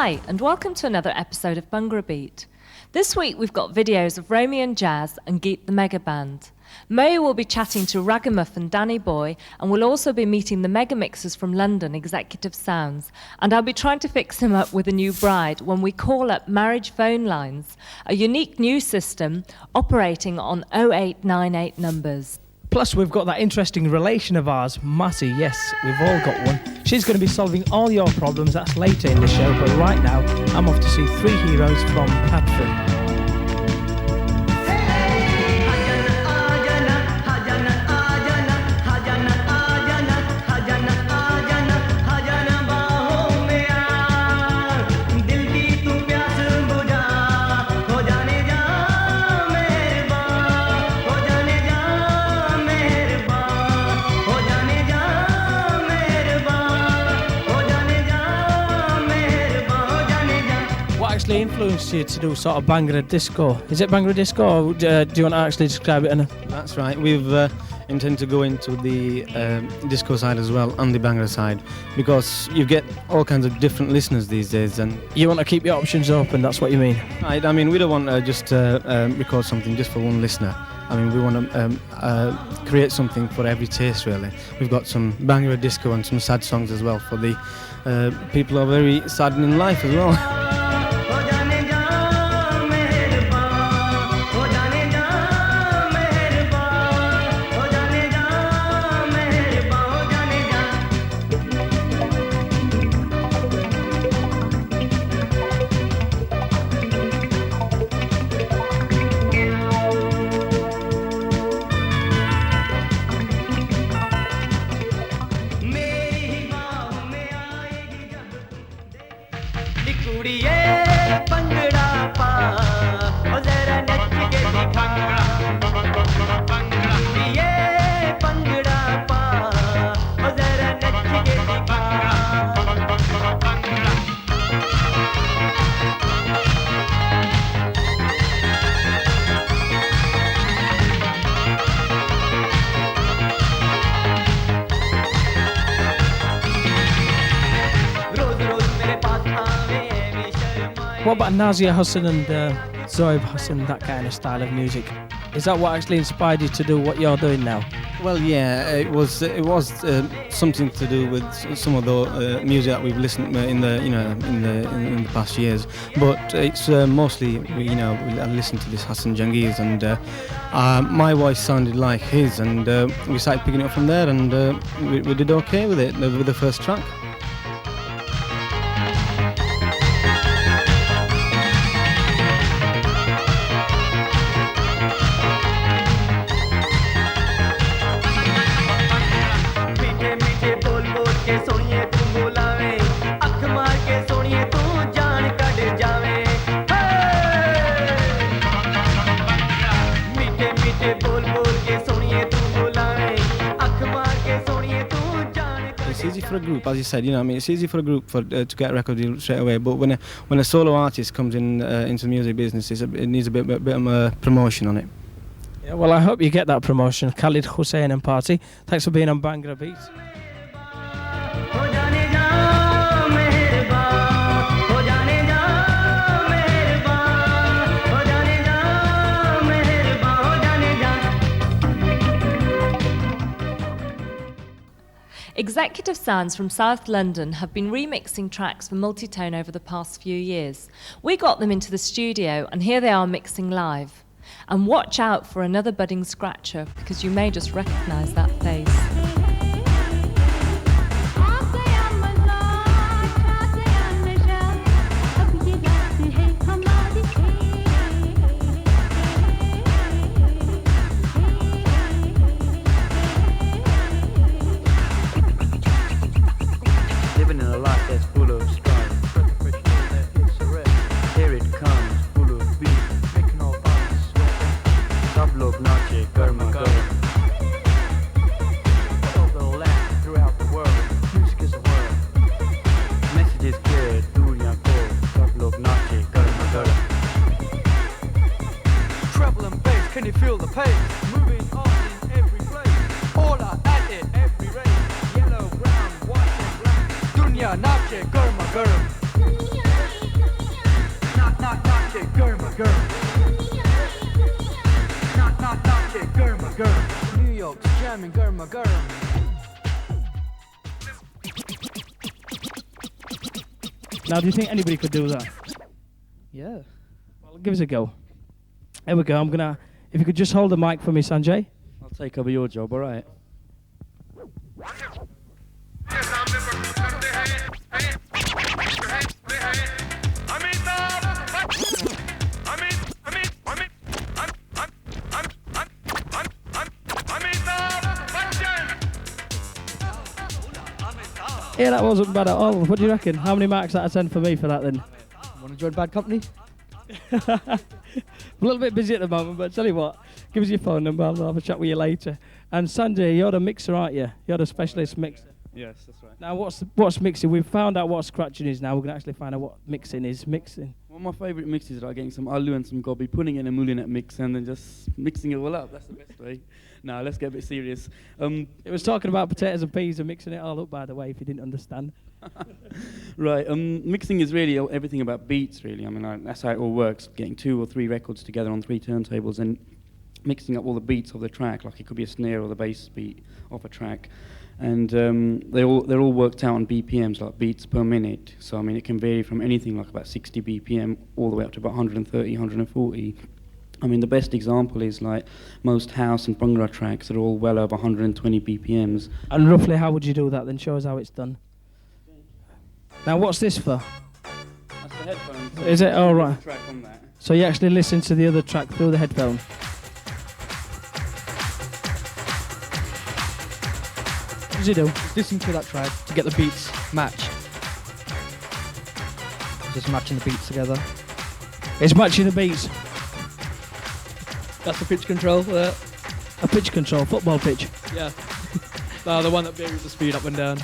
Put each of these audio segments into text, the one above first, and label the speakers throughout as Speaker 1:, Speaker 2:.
Speaker 1: Hi, and welcome to another episode of Bhangra Beat. This week we've got videos of Romy and Jazz and Geet the Mega Band. Moey will be chatting to Ragamuffin Danny Boy, and we'll also be meeting the mega mixers from London X-Zecutive Sounds. And I'll be trying to fix him up with a new bride when we call up marriage phone lines, a unique new system operating on 0898 numbers.
Speaker 2: Plus, we've got that interesting relation of ours, Matty. Yes, we've all got one. She's going to be solving all your problems. That's later in the show. But right now, I'm off to see Three Heroes from Padford. Influenced you to do sort of Bhangra-Disco? Is it Bhangra-Disco, or do you want to actually describe it?
Speaker 3: That's right. We've intend to go into the disco side as well, and the Bhangra side, because you get all kinds of different listeners these days, and
Speaker 2: you want to keep your options open. That's what you mean?
Speaker 3: Right. I mean, we don't want to just record something just for one listener. I mean, we want to create something for every taste, really. We've got some Bhangra-Disco and some sad songs as well for the people who are very sad in life as well.
Speaker 2: What about Nazia Hussain and Zoeb Hussain, that kind of style of music? Is that what actually inspired you to do what you're doing now?
Speaker 3: Well, yeah, it was something to do with some of the music that we've listened in the past years. But it's mostly I listened to this Hassan Jangir's, and my voice sounded like his, and we started picking it up from there, and we did okay with it with the first track. It's easy for a group, as you said. It's easy for a group to get a record deal straight away. But when a solo artist comes into the music business, it needs a bit of promotion on it.
Speaker 2: Yeah, well, I hope you get that promotion. Khalid Hussain and Party, thanks for being on Bhangra Beat.
Speaker 1: X-Zecutive Sounds from South London have been remixing tracks for Multitone over the past few years. We got them into the studio, and here they are mixing live. And watch out for another budding scratcher, because you may just recognise that face.
Speaker 4: Can you feel the pace? Moving on in every place. All are at it, every race. Yellow, brown, white and black. Dunya nache, garma garam. it, Gurma, Gurma. Knock it, Gurma, Gurma. New York's jamming, Gurma, Gurma.
Speaker 2: Now, do you think anybody could do that?
Speaker 5: Yeah.
Speaker 2: Well, give us a go. Here we go. If you could just hold the mic for me, Sanjay.
Speaker 5: I'll take over your job, all right?
Speaker 2: Yeah, that wasn't bad at all. What do you reckon? How many marks out of 10 for me for that then?
Speaker 5: Want to join Bad Company?
Speaker 2: A little bit busy at the moment, but tell you what, give us your phone number, I'll have a chat with you later. And Sanjay, you're the mixer, aren't you? You're the specialist mixer.
Speaker 5: Yes, that's right.
Speaker 2: Now, what's mixing? We've found out what scratching is now. We're going to actually find out what mixing is. Mixing.
Speaker 5: One of my favourite mixes are getting some alu and some gobi, putting in a moulinet mix and then just mixing it all up. That's the best way. Now, let's get a bit serious.
Speaker 2: It was talking about potatoes and peas and mixing it all up, by the way, if you didn't understand.
Speaker 5: Right, mixing is really everything about beats, really. I mean, that's how it all works, getting 2 or 3 records together on 3 turntables and mixing up all the beats of the track, like it could be a snare or the bass beat of a track. And they're all worked out on BPMs, like beats per minute. So, I mean, it can vary from anything like about 60 BPM all the way up to about 130, 140. I mean, the best example is like most house and Bhangra tracks are all well over 120 BPMs.
Speaker 2: And roughly how would you do that then? Show us how it's done. Now, what's this for?
Speaker 5: That's the headphones.
Speaker 2: Is it? Oh, right.
Speaker 5: Track on that.
Speaker 2: So you actually listen to the other track through the headphone? What does he do?
Speaker 6: Listen to that track to get the beats matched. Just matching the beats together.
Speaker 2: It's matching the beats.
Speaker 6: That's the pitch control there.
Speaker 2: A pitch control, football pitch.
Speaker 6: Yeah. No, the one that varies the speed up and down.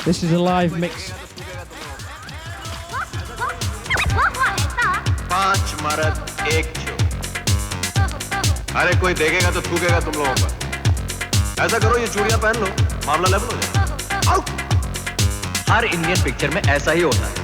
Speaker 2: This is a live mix.
Speaker 7: पांच मर्द एक छो अरे कोई देखेगा तो थूकेगा तुम लोगों पर ऐसा करो ये चूड़ियां पहन लो मामला लेवल हो जाए हर इंडियन पिक्चर में ऐसा ही होता है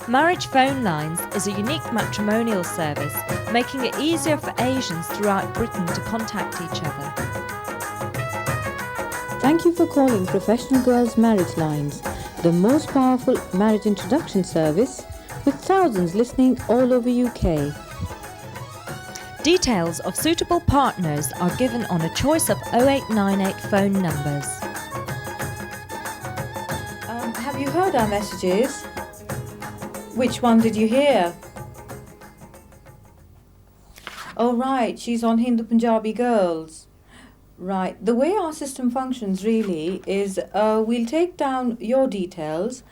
Speaker 1: Marriage Phone Lines is a unique matrimonial service, making it easier for Asians throughout Britain to contact each other.
Speaker 8: Thank you for calling Professional Girls Marriage Lines, the most powerful marriage introduction service, with thousands listening all over UK.
Speaker 1: Details of suitable partners are given on a choice of 0898 phone numbers.
Speaker 8: Have you heard our messages? Which one did you hear? Oh right, she's on Hindu Punjabi Girls. Right, the way our system functions really is we'll take down your details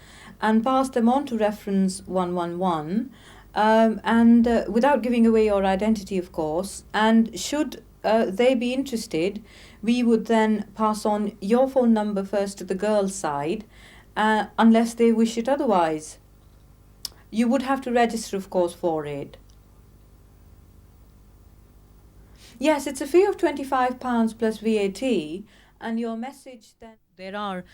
Speaker 8: and pass them on to reference 111 and without giving away your identity, of course, and should they be interested, we would then pass on your phone number first to the girls' side unless they wish it otherwise. You would have to register, of course, for it. Yes, it's a fee of £25 plus VAT, and your message then...
Speaker 1: There are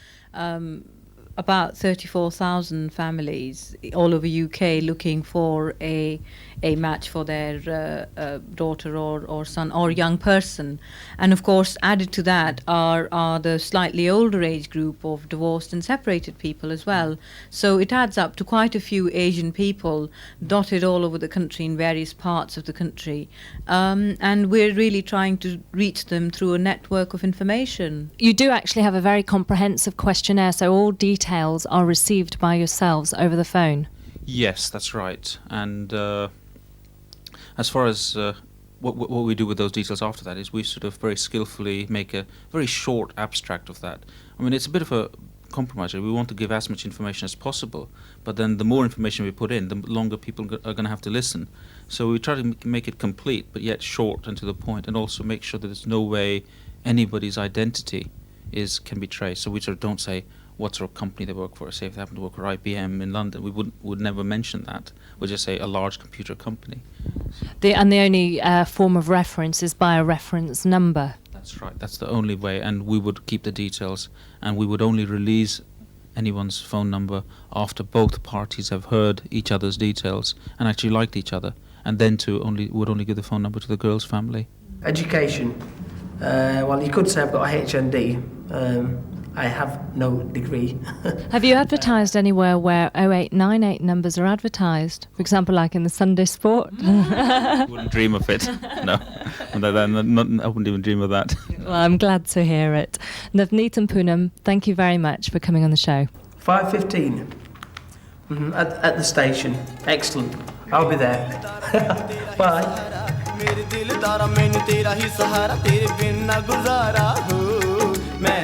Speaker 8: about 34,000 families all over UK looking for a match for their daughter or son or young person. And of course, added to that are the slightly older age group of divorced and separated people as well. So it adds up to quite a few Asian people dotted all over the country in various parts of the country. And we're really trying to reach them through a network of information.
Speaker 1: You do actually have a very comprehensive questionnaire, so all details are received by yourselves over the phone.
Speaker 9: Yes, that's right. And as far as what we do with those details after that is we sort of very skillfully make a very short abstract of that. I mean, it's a bit of a compromise. We want to give as much information as possible, but then the more information we put in, the longer people are going to have to listen. So we try to make it complete, but yet short and to the point, and also make sure that there's no way anybody's identity can be traced. So we sort of don't say what sort of company they work for. Say if they happen to work for IBM in London, we would never mention that. We'd just say a large computer company.
Speaker 1: The only form of reference is by a reference number.
Speaker 9: That's right. That's the only way, and we would keep the details, and we would only release anyone's phone number after both parties have heard each other's details and actually liked each other, and then would only give the phone number to the girl's family.
Speaker 10: Education. Well, you could say I've got a HND. I have no degree.
Speaker 1: Have you advertised anywhere where 0898 numbers are advertised? For example, like in the Sunday Sport?
Speaker 9: Wouldn't dream of it. No. I wouldn't even dream of that.
Speaker 1: Well, I'm glad to hear it. Navneet and Poonam, thank you very much for coming on the show.
Speaker 10: 5:15 at the station. Excellent. I'll be there. Bye. मेरे दिलदारा मैनू तेरा ही सहारा तेरे बिन ना गुजारा हो मैं